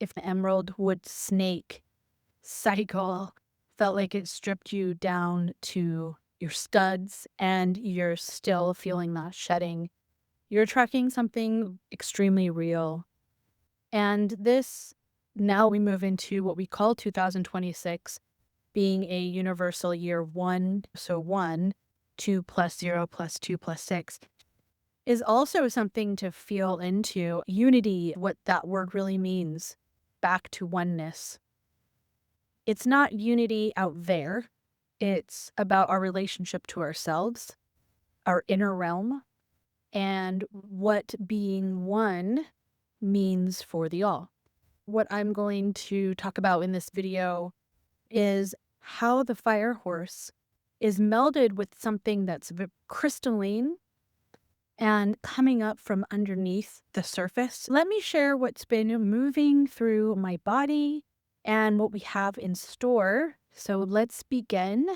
if the emerald wood snake cycle felt like it stripped you down to your studs and you're still feeling that shedding, you're tracking something extremely real. And this, now we move into what we call 2026 being a universal year one. So 1, 2 plus 0 plus 2 plus 6 is also something to feel into. Unity, what that word really means, back to oneness. It's not unity out there. It's about our relationship to ourselves, our inner realm, and what being one means for the all. What I'm going to talk about in this video is how the fire horse is melded with something that's crystalline and coming up from underneath the surface. Let me share what's been moving through my body and what we have in store. So let's begin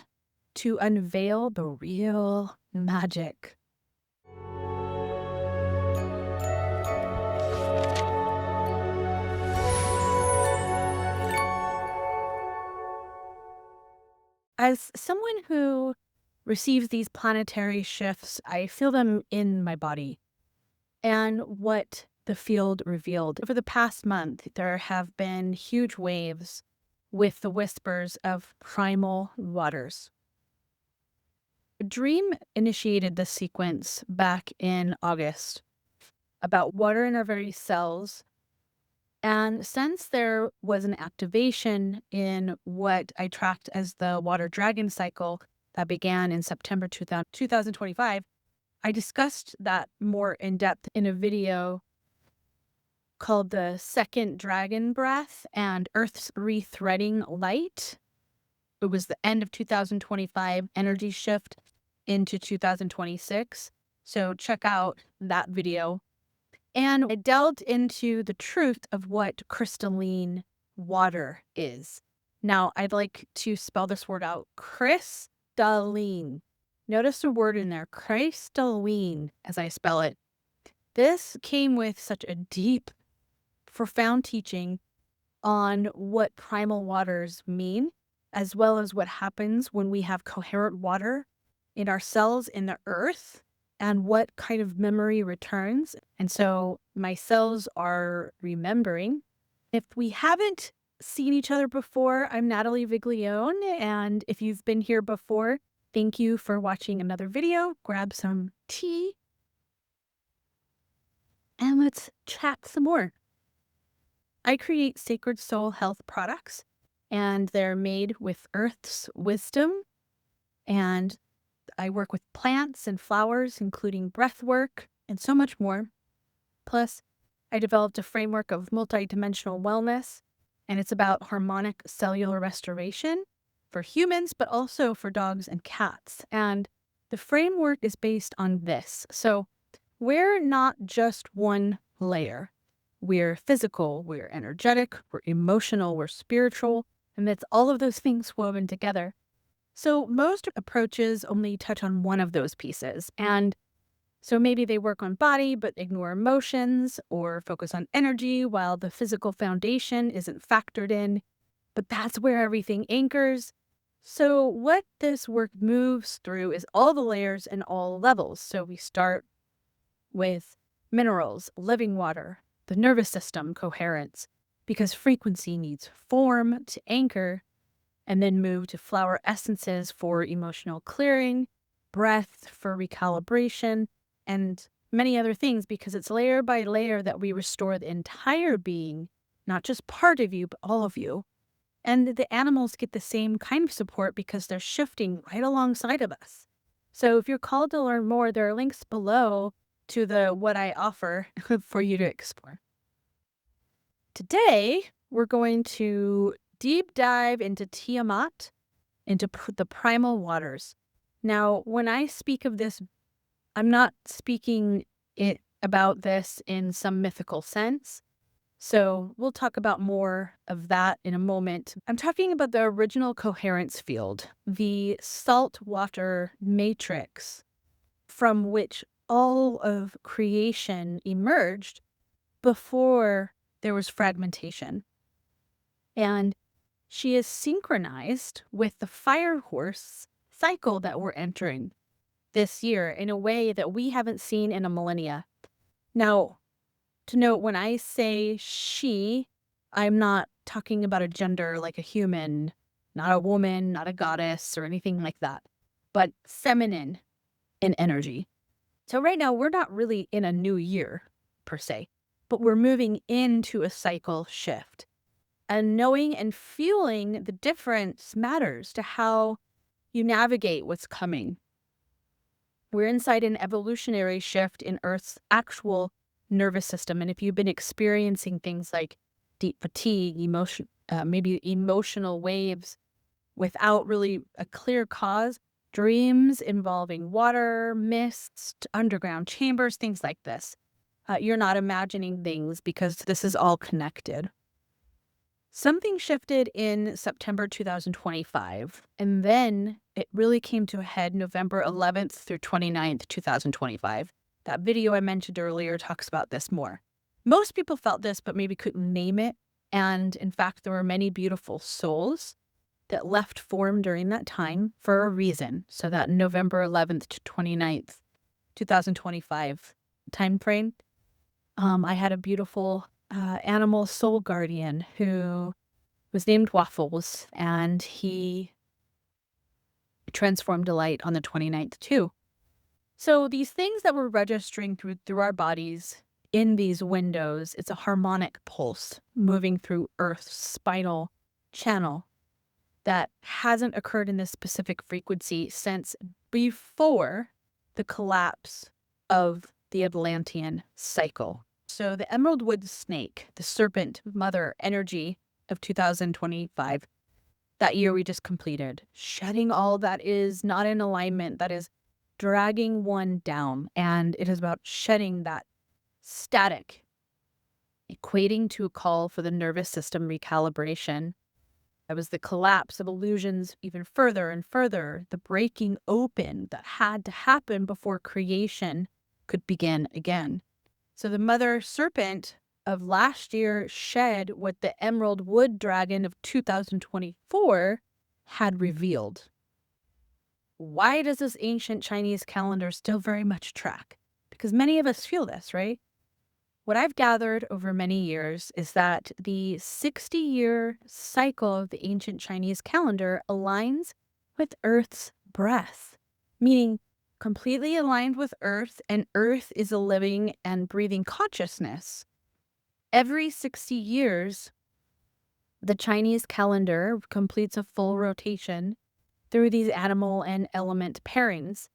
to unveil the real magic. As someone who receives these planetary shifts, I feel them in my body. And what the field revealed over the past month, there have been huge waves with the whispers of Primal Waters. Dream initiated this sequence back in August about water in our very cells. And since there was an activation in what I tracked as the water dragon cycle that began in September 2025, I discussed that more in depth in a video called The Second Dragon Breath and Earth's Rethreading Light. It was the end of 2025 energy shift into 2026. So check out that video. And it delved into the truth of what crystalline water is. Now, I'd like to spell this word out. Crystalline. Notice the word in there, crystalline, as I spell it. This came with such a deep, profound teaching on what primal waters mean, as well as what happens when we have coherent water in our cells in the earth and what kind of memory returns. And so my cells are remembering. If we haven't seen each other before, I'm Natalie Viglione. And if you've been here before, thank you for watching another video. Grab some tea and let's chat some more. I create sacred soul health products, and they're made with Earth's wisdom. And I work with plants and flowers, including breath work and so much more. Plus, I developed a framework of multidimensional wellness, and it's about harmonic cellular restoration for humans, but also for dogs and cats. And the framework is based on this. So we're not just one layer. We're physical, we're energetic, we're emotional, we're spiritual, and it's all of those things woven together. So most approaches only touch on one of those pieces. And so maybe they work on body, but ignore emotions or focus on energy while the physical foundation isn't factored in. But that's where everything anchors. So what this work moves through is all the layers and all levels. So we start with minerals, living water, the nervous system, coherence, because frequency needs form to anchor, and then move to flower essences for emotional clearing, breath for recalibration, and many other things, because it's layer by layer that we restore the entire being, not just part of you, but all of you. And the animals get the same kind of support because they're shifting right alongside of us. So if you're called to learn more, there are links below to what I offer for you to explore. Today, we're going to deep dive into Tiamat, into the Primal Waters. Now, when I speak of this, I'm not speaking about this in some mythical sense. So we'll talk about more of that in a moment. I'm talking about the original coherence field, the saltwater matrix from which all of creation emerged before there was fragmentation. And she is synchronized with the fire horse cycle that we're entering this year in a way that we haven't seen in a millennia. Now, to note, when I say she, I'm not talking about a gender like a human, not a woman, not a goddess or anything like that, but feminine in energy. So right now, we're not really in a new year per se, but we're moving into a cycle shift. And knowing and feeling the difference matters to how you navigate what's coming. We're inside an evolutionary shift in Earth's actual nervous system. And if you've been experiencing things like deep fatigue, maybe emotional waves without really a clear cause, dreams involving water, mists, underground chambers, things like this, you're not imagining things because this is all connected. Something shifted in September 2025, and then it really came to a head November 11th through 29th, 2025. That video I mentioned earlier talks about this more. Most people felt this, but maybe couldn't name it. And in fact, there were many beautiful souls that left form during that time for a reason. So that November 11th to 29th, 2025 time frame, I had a beautiful animal soul guardian who was named Waffles, and he transformed to light on the 29th too. So these things that we're registering through our bodies in these windows, it's a harmonic pulse moving through Earth's spinal channel that hasn't occurred in this specific frequency since before the collapse of the Atlantean cycle. So the emerald wood snake, the serpent mother energy of 2025, that year we just completed, shedding all that is not in alignment, that is dragging one down. And it is about shedding that static, equating to a call for the nervous system recalibration. It was the collapse of illusions even further and further, the breaking open that had to happen before creation could begin again. So the mother serpent of last year shed what the emerald wood dragon of 2024 had revealed. Why does this ancient Chinese calendar still very much track? Because many of us feel this, right? What I've gathered over many years is that the 60-year cycle of the ancient Chinese calendar aligns with Earth's breath, meaning completely aligned with Earth, and Earth is a living and breathing consciousness. Every 60 years, the Chinese calendar completes a full rotation through these animal and element pairings.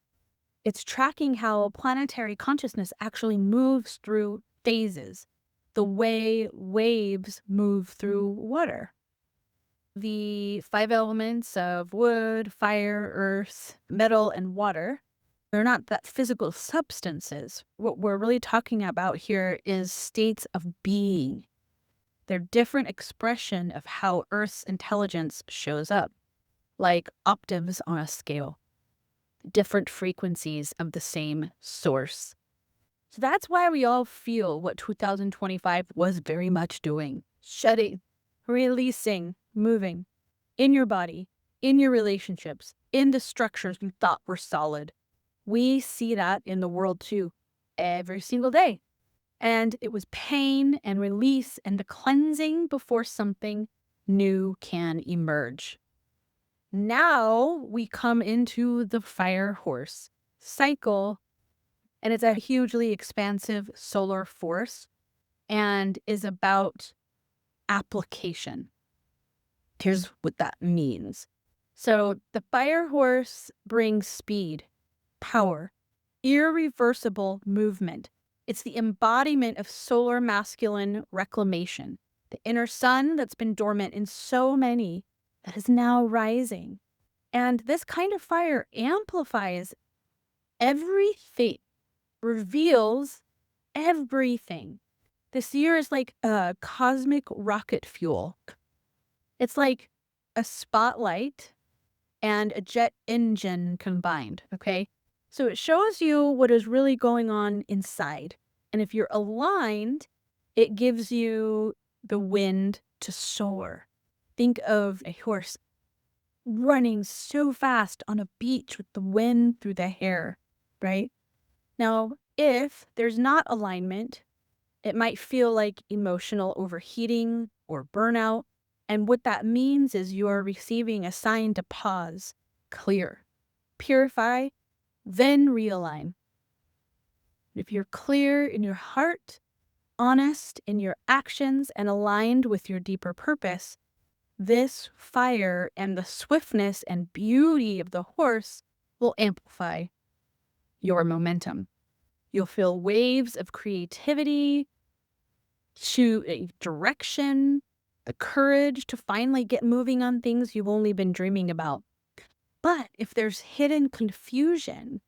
It's tracking how planetary consciousness actually moves through phases, the way waves move through water. The 5 elements of wood, fire, earth, metal, and water, they're not that physical substances. What we're really talking about here is states of being. They're different expression of how Earth's intelligence shows up, like octaves on a scale, different frequencies of the same source. So that's why we all feel what 2025 was very much doing. Shedding, releasing, moving in your body, in your relationships, in the structures you thought were solid. We see that in the world too, every single day. And it was pain and release and the cleansing before something new can emerge. Now we come into the fire horse cycle, and it's a hugely expansive solar force and is about application. Here's what that means. So the fire horse brings speed, power, irreversible movement. It's the embodiment of solar masculine reclamation, the inner sun that's been dormant in so many that is now rising. And this kind of fire amplifies everything, reveals everything. This year is like a cosmic rocket fuel. It's like a spotlight and a jet engine combined, okay? So it shows you what is really going on inside. And if you're aligned, it gives you the wind to soar. think of a horse running so fast on a beach with the wind through the hair, right? Now, if there's not alignment, it might feel like emotional overheating or burnout. And what that means is you are receiving a sign to pause, clear, purify, then realign. If you're clear in your heart, honest in your actions, and aligned with your deeper purpose, this fire and the swiftness and beauty of the horse will amplify your momentum. You'll feel waves of creativity, to a direction, the courage to finally get moving on things you've only been dreaming about. But if there's hidden confusion,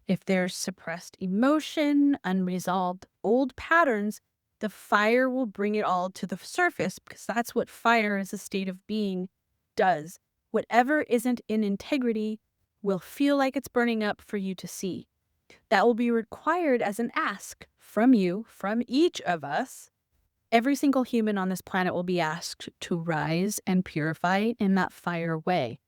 if there's suppressed emotion, unresolved old patterns, the fire will bring it all to the surface, because that's what fire as a state of being does. Whatever isn't in integrity will feel like it's burning up for you to see. That will be required as an ask from you, from each of us. Every single human on this planet will be asked to rise and purify in that fire way.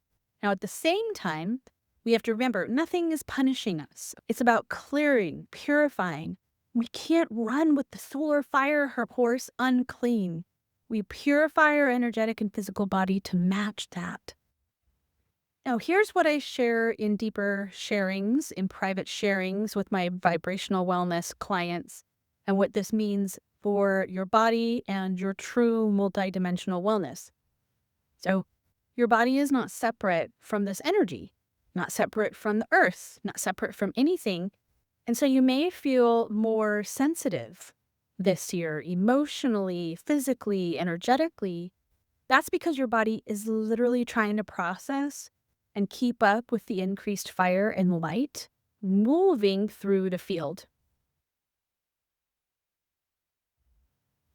Now, at the same time, we have to remember nothing is punishing us. It's about clearing, purifying. We can't run with the solar fire horse unclean. We purify our energetic and physical body to match that. Now, here's what I share in deeper sharings, in private sharings with my vibrational wellness clients, and what this means for your body and your true multidimensional wellness. So, your body is not separate from this energy, not separate from the earth, not separate from anything. And so you may feel more sensitive this year, emotionally, physically, energetically. That's because your body is literally trying to process and keep up with the increased fire and light moving through the field.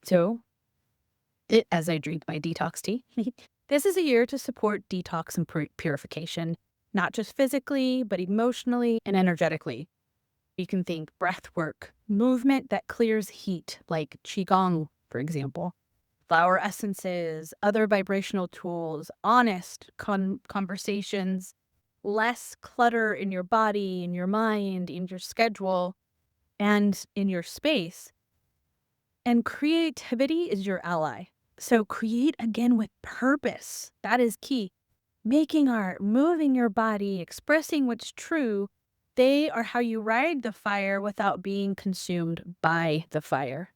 So, as I drink my detox tea, this is a year to support detox and purification, not just physically, but emotionally and energetically. You can think breath work, movement that clears heat, like Qigong, for example, flower essences, other vibrational tools, honest conversations, less clutter in your body, in your mind, in your schedule, and in your space. And creativity is your ally. So create again with purpose. That is key. Making art, moving your body, expressing what's true, they are how you ride the fire without being consumed by the fire.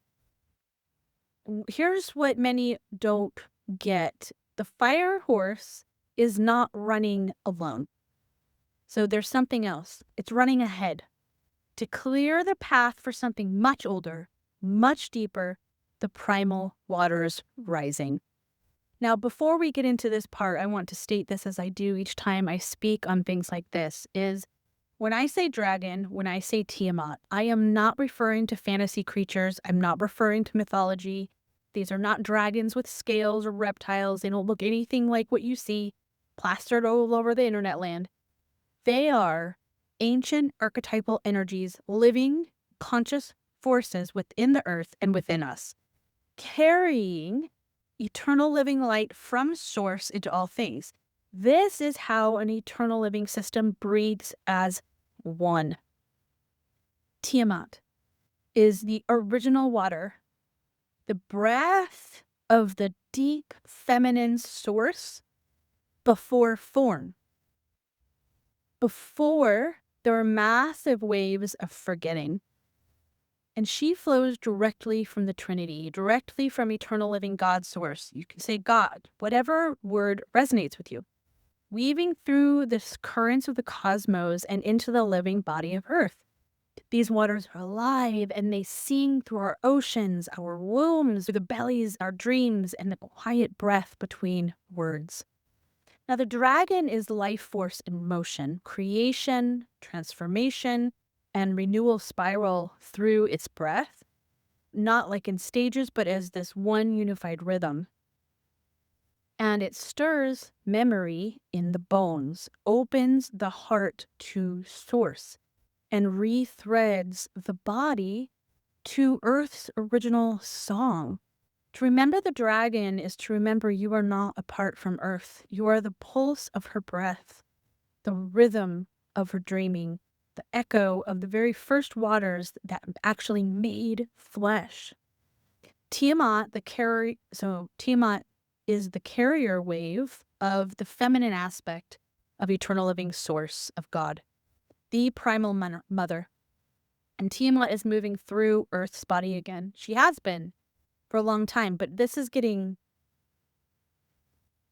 Here's what many don't get. The fire horse is not running alone. So there's something else. It's running ahead to clear the path for something much older, much deeper, the primal waters rising. Now, before we get into this part, I want to state this as I do each time I speak on things like this, is when I say dragon, when I say Tiamat, I am not referring to fantasy creatures. I'm not referring to mythology. These are not dragons with scales or reptiles. They don't look anything like what you see plastered all over the internet land. They are ancient archetypal energies, living, conscious forces within the earth and within us, carrying eternal living light from source into all things. This is how an eternal living system breathes as one. Tiamat is the original water, the breath of the deep feminine source before form. Before there were massive waves of forgetting. And she flows directly from the Trinity, directly from eternal living God source. You can say God, whatever word resonates with you. Weaving through this currents of the cosmos and into the living body of Earth. These waters are alive and they sing through our oceans, our wombs, through the bellies, our dreams, and the quiet breath between words. Now, the dragon is life force in motion, creation, transformation, and renewal spiral through its breath, not like in stages, but as this one unified rhythm. And it stirs memory in the bones, opens the heart to source, and rethreads the body to Earth's original song, To remember the dragon is to remember you are not apart from Earth. You are the pulse of her breath, the rhythm of her dreaming, the echo of the very first waters that actually made flesh. Tiamat, Tiamat is the carrier wave of the feminine aspect of eternal living source of God, the primal mother. And Tiamat is moving through Earth's body again. She has been for a long time, but this is getting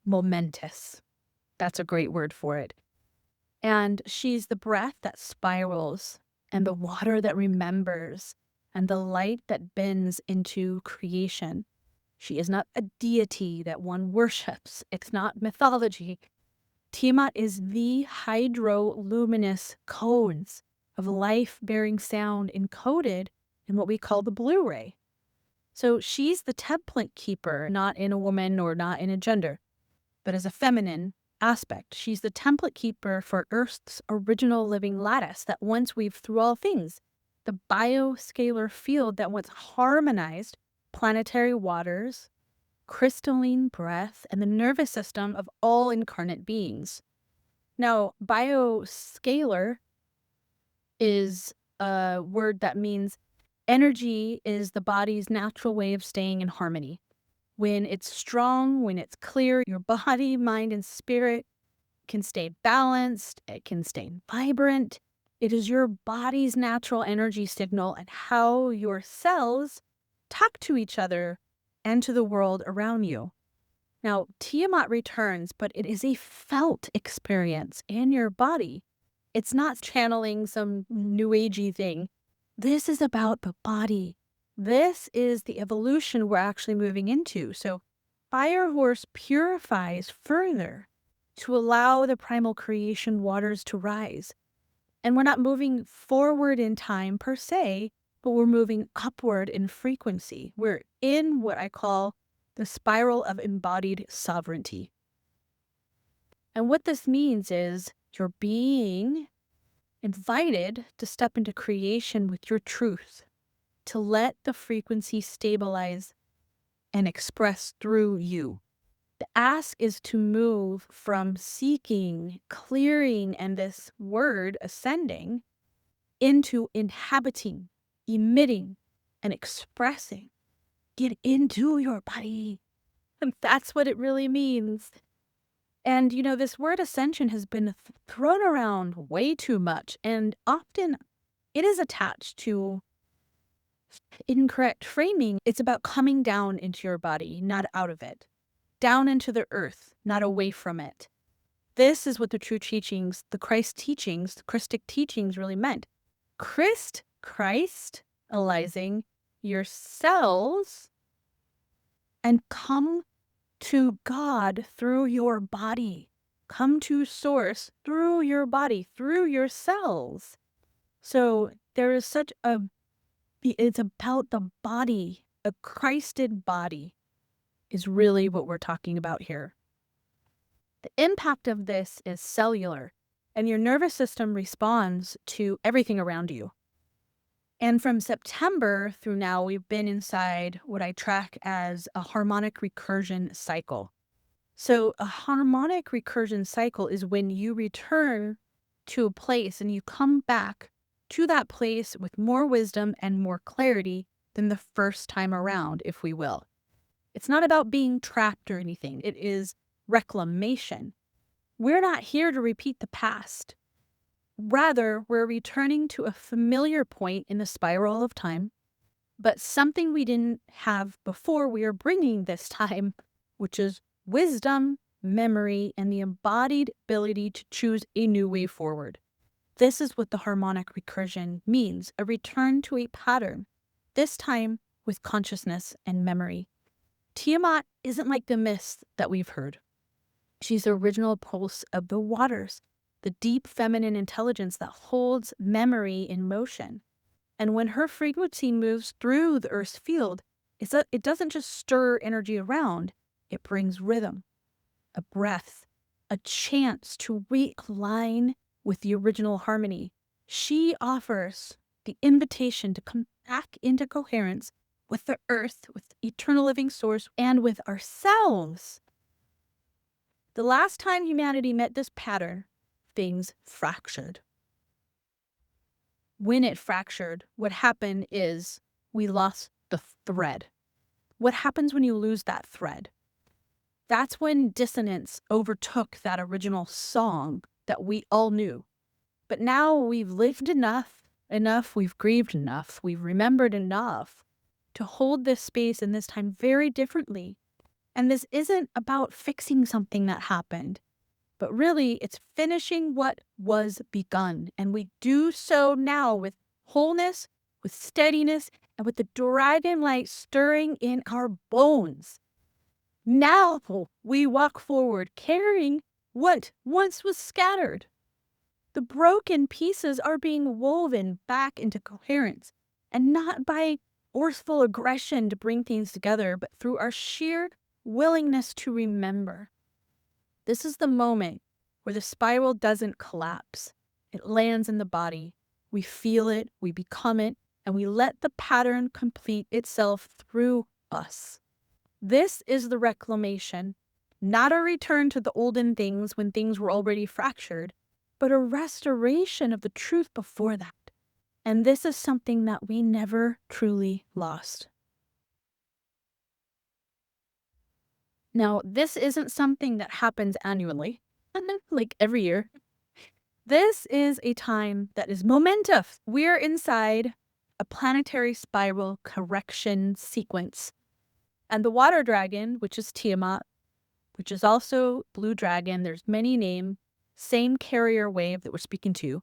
momentous. That's a great word for it. And she's the breath that spirals, and the water that remembers, and the light that bends into creation. She is not a deity that one worships. It's not mythology. Tiamat is the hydroluminous codes of life-bearing sound encoded in what we call the Blu-ray. So she's the template keeper, not in a woman or not in a gender, but as a feminine aspect. She's the template keeper for Earth's original living lattice that once weaved through all things, the bioscalar field that once harmonized planetary waters, crystalline breath, and the nervous system of all incarnate beings. Now, bioscalar is a word that means energy is the body's natural way of staying in harmony. When it's strong, when it's clear, your body, mind, and spirit can stay balanced, it can stay vibrant. It is your body's natural energy signal and how your cells talk to each other and to the world around you. Now, Tiamat returns, but it is a felt experience in your body. It's not channeling some new agey thing. This is about the body. This is the evolution we're actually moving into. So Fire Horse purifies further to allow the primal creation waters to rise. And we're not moving forward in time per se, but we're moving upward in frequency. We're in what I call the spiral of embodied sovereignty. And what this means is you're being invited to step into creation with your truth, to let the frequency stabilize and express through you. The ask is to move from seeking, clearing, and this word ascending into inhabiting, emitting, and expressing. Get into your body. And that's what it really means. And, this word ascension has been thrown around way too much, and often it is attached to incorrect framing. It's about coming down into your body, not out of it. Down into the earth, not away from it. This is what the true teachings, the Christ teachings, the Christic teachings really meant. Christalizing your cells and come to God through your body. Come to source through your body, through your cells. So there is it's about the body. A Christed body is really what we're talking about here. The impact of this is cellular, and your nervous system responds to everything around you. And from September through now, we've been inside what I track as a harmonic recursion cycle. So a harmonic recursion cycle is when you return to a place and you come back to that place with more wisdom and more clarity than the first time around, if we will. It's not about being trapped or anything. It is reclamation. We're not here to repeat the past. Rather, we're returning to a familiar point in the spiral of time, but something we didn't have before we are bringing this time, which is wisdom, memory, and the embodied ability to choose a new way forward. This is what the harmonic recursion means, a return to a pattern, this time with consciousness and memory. Tiamat isn't like the myths that we've heard. She's the original pulse of the waters, the deep feminine intelligence that holds memory in motion. And when her frequency moves through the Earth's field, it doesn't just stir energy around, it brings rhythm, a breath, a chance to realign with the original harmony. She offers the invitation to come back into coherence with the earth, with the eternal living source, and with ourselves. The last time humanity met this pattern, things fractured. When it fractured, what happened is we lost the thread. What happens when you lose that thread? That's when dissonance overtook that original song that we all knew. But now we've lived enough, we've grieved enough, we've remembered enough to hold this space and this time very differently. And this isn't about fixing something that happened, but really it's finishing what was begun. And we do so now with wholeness, with steadiness, and with the dragon light stirring in our bones. Now we walk forward carrying what once was scattered. The broken pieces are being woven back into coherence, and not by forceful aggression to bring things together, but through our sheer willingness to remember. This is the moment where the spiral doesn't collapse. It lands in the body. We feel it, we become it, and we let the pattern complete itself through us. This is the reclamation, not a return to the olden things when things were already fractured, but a restoration of the truth before that. And this is something that we never truly lost. Now, this isn't something that happens annually, like every year. This is a time that is momentous. We're inside a planetary spiral correction sequence. And the water dragon, which is Tiamat, which is also blue dragon, there's many names, same carrier wave that we're speaking to,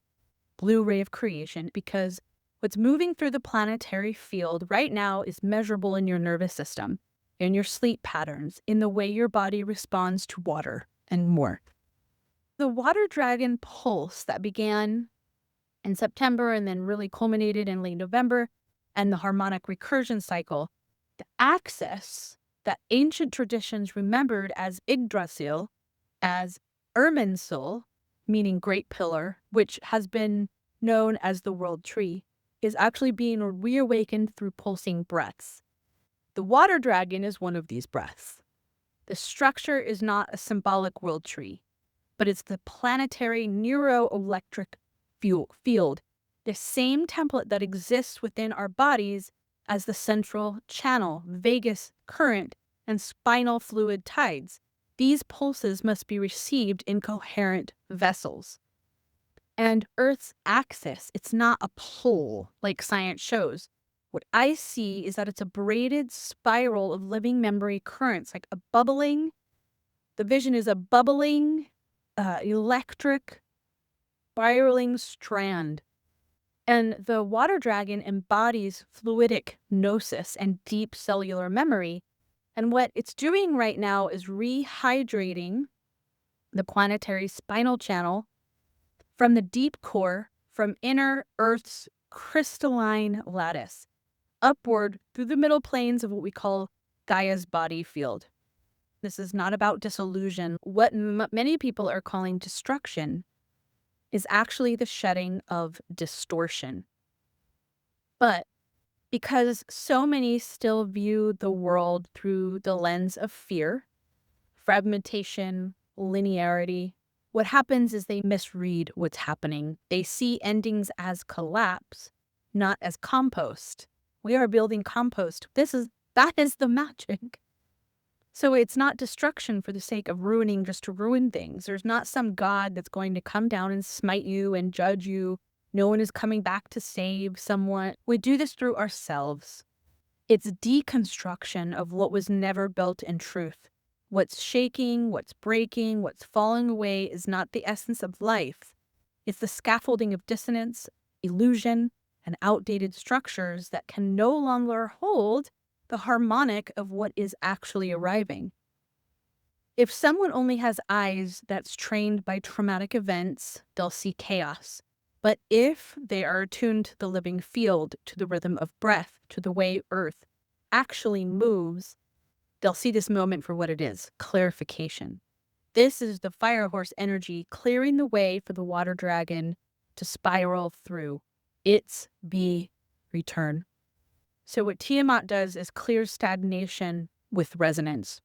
blue ray of creation, because what's moving through the planetary field right now is measurable in your nervous system, in your sleep patterns, in the way your body responds to water, and more. The water dragon pulse that began in September and then really culminated in late November, and the harmonic recursion cycle, the axis that ancient traditions remembered as Yggdrasil, as Irminsul, meaning great pillar, which has been known as the world tree, is actually being reawakened through pulsing breaths. The water dragon is one of these breaths. The structure is not a symbolic world tree, but it's the planetary neuroelectric field, the same template that exists within our bodies as the central channel, vagus current, and spinal fluid tides. These pulses must be received in coherent vessels. And Earth's axis, it's not a pole like science shows. What I see is that it's a braided spiral of living memory currents, like a bubbling. The vision is a bubbling, electric, spiraling strand. And the water dragon embodies fluidic gnosis and deep cellular memory. And what it's doing right now is rehydrating the planetary spinal channel from the deep core, from inner Earth's crystalline lattice, upward through the middle planes of what we call Gaia's body field. This is not about disillusion. What many people are calling destruction is actually the shedding of distortion. But because so many still view the world through the lens of fear, fragmentation, linearity, what happens is they misread what's happening. They see endings as collapse, not as compost. We are building compost. That is the magic. So it's not destruction for the sake of ruining just to ruin things. There's not some God that's going to come down and smite you and judge you. No one is coming back to save someone. We do this through ourselves. It's deconstruction of what was never built in truth. What's shaking, what's breaking, what's falling away is not the essence of life. It's the scaffolding of dissonance, illusion, and outdated structures that can no longer hold the harmonic of what is actually arriving. If someone only has eyes that's trained by traumatic events, they'll see chaos. But if they are attuned to the living field, to the rhythm of breath, to the way Earth actually moves, they'll see this moment for what it is, clarification. This is the fire horse energy clearing the way for the water dragon to spiral through its return. So what Tiamat does is clear stagnation with resonance,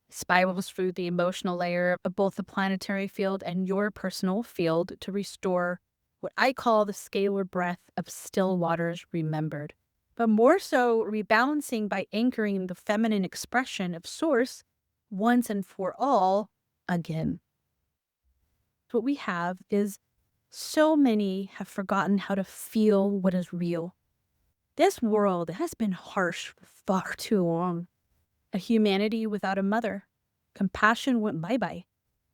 spirals through the emotional layer of both the planetary field and your personal field to restore what I call the scalar breath of still waters remembered, but more so rebalancing by anchoring the feminine expression of source once and for all again. What we have is so many have forgotten how to feel what is real. This world has been harsh for far too long. A humanity without a mother. Compassion went bye-bye.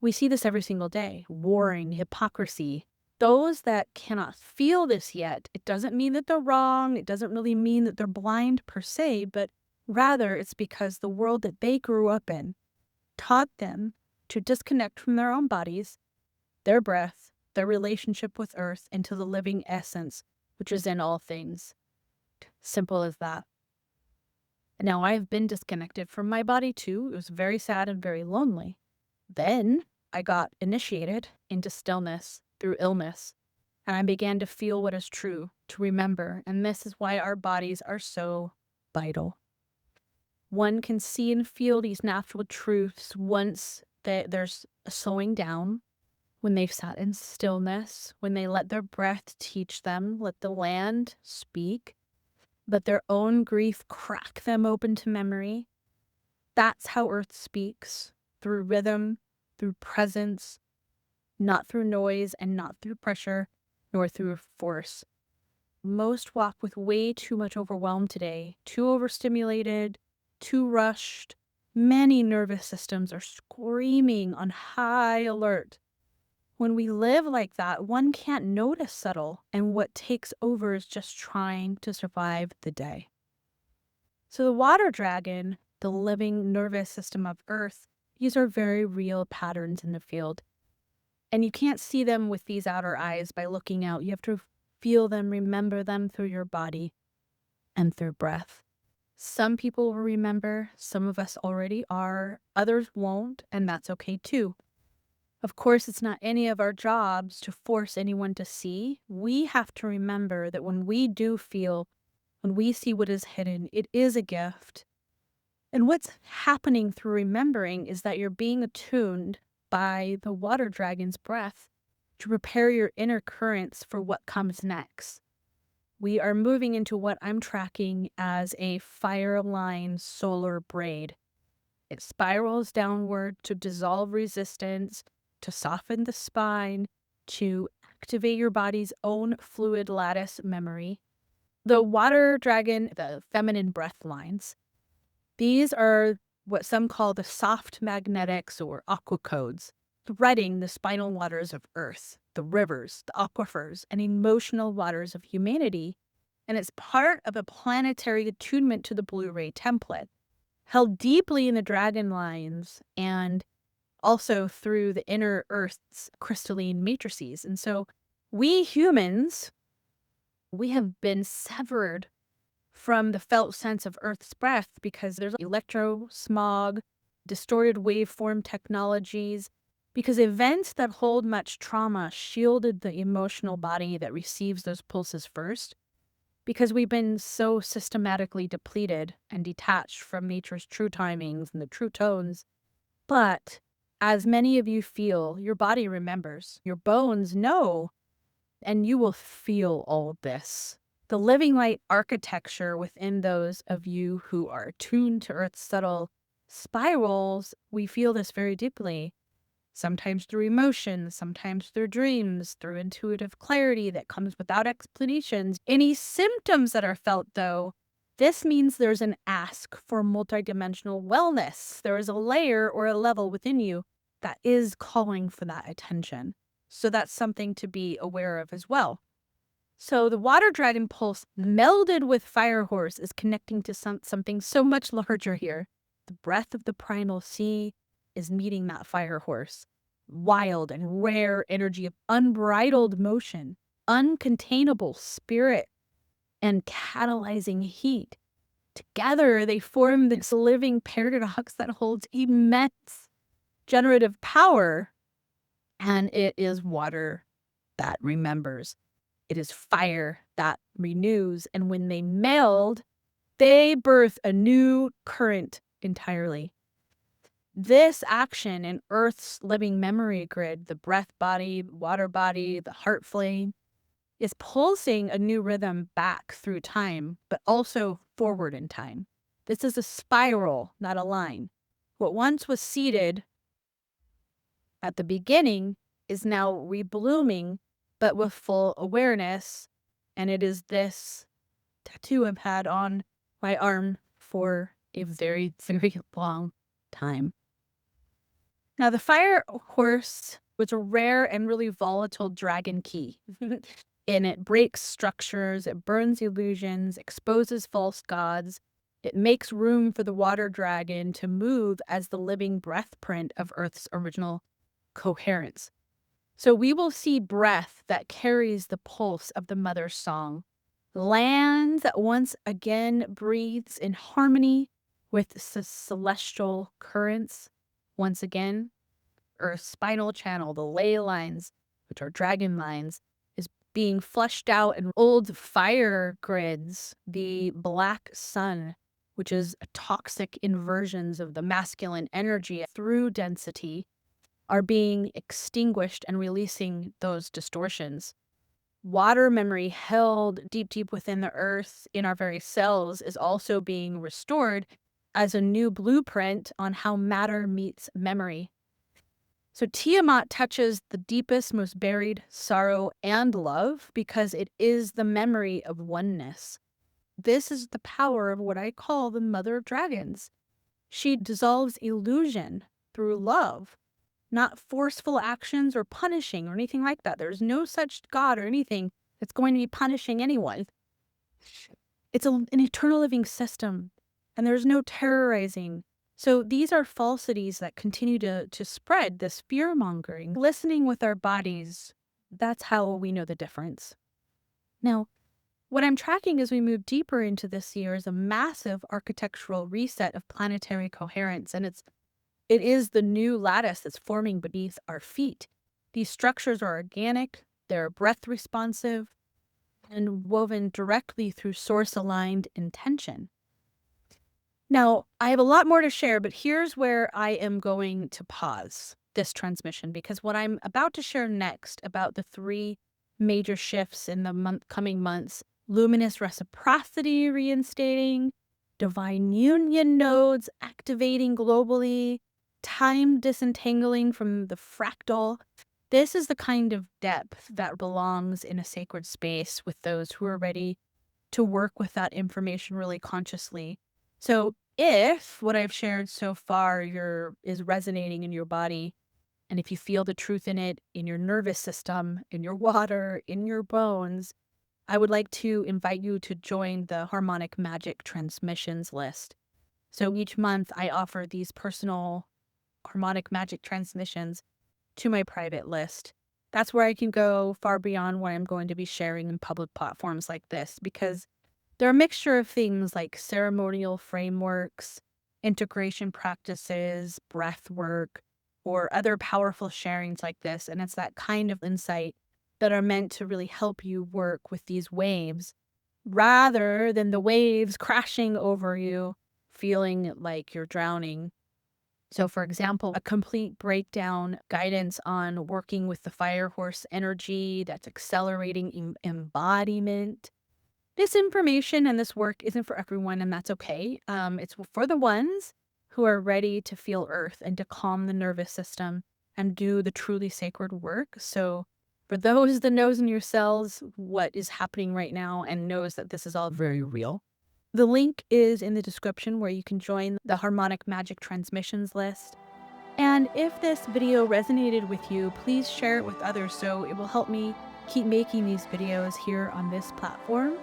We see this every single day. Warring, hypocrisy. Those that cannot feel this yet, it doesn't mean that they're wrong. It doesn't really mean that they're blind per se, but rather it's because the world that they grew up in taught them to disconnect from their own bodies, their breath, their relationship with earth, and to the living essence, which is in all things. Simple as that. Now, I've been disconnected from my body too. It was very sad and very lonely. Then I got initiated into stillness through illness, and I began to feel what is true, to remember, and this is why our bodies are so vital. One can see and feel these natural truths once there's a slowing down, when they've sat in stillness, when they let their breath teach them, let the land speak, let their own grief crack them open to memory. That's how Earth speaks, through rhythm, through presence, not through noise and not through pressure, nor through force. Most walk with way too much overwhelm today, too overstimulated, too rushed. Many nervous systems are screaming on high alert. When we live like that, one can't notice subtle, and what takes over is just trying to survive the day. So the water dragon, the living nervous system of Earth, these are very real patterns in the field. And you can't see them with these outer eyes by looking out. You have to feel them, remember them through your body and through breath. Some people will remember, some of us already are, others won't, and that's okay too. Of course, it's not any of our jobs to force anyone to see. We have to remember that when we do feel, when we see what is hidden, it is a gift. And what's happening through remembering is that you're being attuned by the water dragon's breath to prepare your inner currents for what comes next. We are moving into what I'm tracking as a fire line solar braid. It spirals downward to dissolve resistance, to soften the spine, to activate your body's own fluid lattice memory. The water dragon, the feminine breath lines, these are what some call the soft magnetics or aqua codes, threading the spinal waters of Earth, the rivers, the aquifers, and emotional waters of humanity. And it's part of a planetary attunement to the Blu-ray template, held deeply in the dragon lines and also through the inner Earth's crystalline matrices. And so we humans, we have been severed from the felt sense of Earth's breath because there's electro smog, distorted waveform technologies, because events that hold much trauma shielded the emotional body that receives those pulses first, because we've been so systematically depleted and detached from nature's true timings and the true tones. But as many of you feel, your body remembers, your bones know, and you will feel all of this. The living light architecture within those of you who are tuned to Earth's subtle spirals, we feel this very deeply. Sometimes through emotions, sometimes through dreams, through intuitive clarity that comes without explanations. Any symptoms that are felt, though, this means there's an ask for multidimensional wellness. There is a layer or a level within you that is calling for that attention. So that's something to be aware of as well. So the water dragon pulse melded with fire horse is connecting to something so much larger here. The breath of the primal sea is meeting that fire horse. Wild and rare energy of unbridled motion, uncontainable spirit, and catalyzing heat. Together, they form this living paradox that holds immense generative power. And it is water that remembers. It is fire that renews. And when they meld, They birth a new current entirely. This action in Earth's living memory grid, the breath body, water body, the heart flame, is pulsing a new rhythm back through time, but also forward in time. This is a spiral, not a line. What once was seated at the beginning is now reblooming, but with full awareness. And it is this tattoo I've had on my arm for a very, very long time. Now, the fire horse was a rare and really volatile dragon key. And it breaks structures, it burns illusions, exposes false gods. It makes room for the water dragon to move as the living breath print of Earth's original coherence. So we will see breath that carries the pulse of the mother's song, land that once again breathes in harmony with the celestial currents. Once again, Earth's spinal channel, the ley lines, which are dragon lines, is being flushed out, and old fire grids, the black sun, which is toxic inversions of the masculine energy through density, are being extinguished and releasing those distortions. Water memory held deep, deep within the earth in our very cells is also being restored as a new blueprint on how matter meets memory. So Tiamat touches the deepest, most buried sorrow and love because it is the memory of oneness. This is the power of what I call the mother of dragons. She dissolves illusion through love, not forceful actions or punishing or anything like that. There's no such God or anything that's going to be punishing anyone. It's an eternal living system, and there's no terrorizing. So these are falsities that continue to spread, this fear-mongering. Listening with our bodies, that's how we know the difference. Now, what I'm tracking as we move deeper into this year is a massive architectural reset of planetary coherence, and it is the new lattice that's forming beneath our feet. These structures are organic, they're breath responsive, and woven directly through source-aligned intention. Now, I have a lot more to share, but here's where I am going to pause this transmission, because what I'm about to share next about the 3 major shifts in the coming months, luminous reciprocity reinstating, divine union nodes activating globally, time disentangling from the fractal. This is the kind of depth that belongs in a sacred space with those who are ready to work with that information really consciously. So if what I've shared so far is resonating in your body, and if you feel the truth in it, in your nervous system, in your water, in your bones, I would like to invite you to join the Harmonic Magic transmissions list. So each month I offer these personal Harmonic Magic transmissions to my private list. That's where I can go far beyond what I'm going to be sharing in public platforms like this, because they're a mixture of things like ceremonial frameworks, integration practices, breath work, or other powerful sharings like this. And it's that kind of insight that are meant to really help you work with these waves rather than the waves crashing over you, feeling like you're drowning. So, for example, a complete breakdown guidance on working with the fire horse energy that's accelerating embodiment. This information and this work isn't for everyone, and that's okay. It's for the ones who are ready to feel earth and to calm the nervous system and do the truly sacred work. So for those that knows in your cells what is happening right now and knows that this is all very real, the link is in the description where you can join the Harmonic Magic transmissions list. And if this video resonated with you, please share it with others so it will help me keep making these videos here on this platform.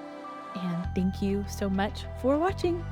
And thank you so much for watching.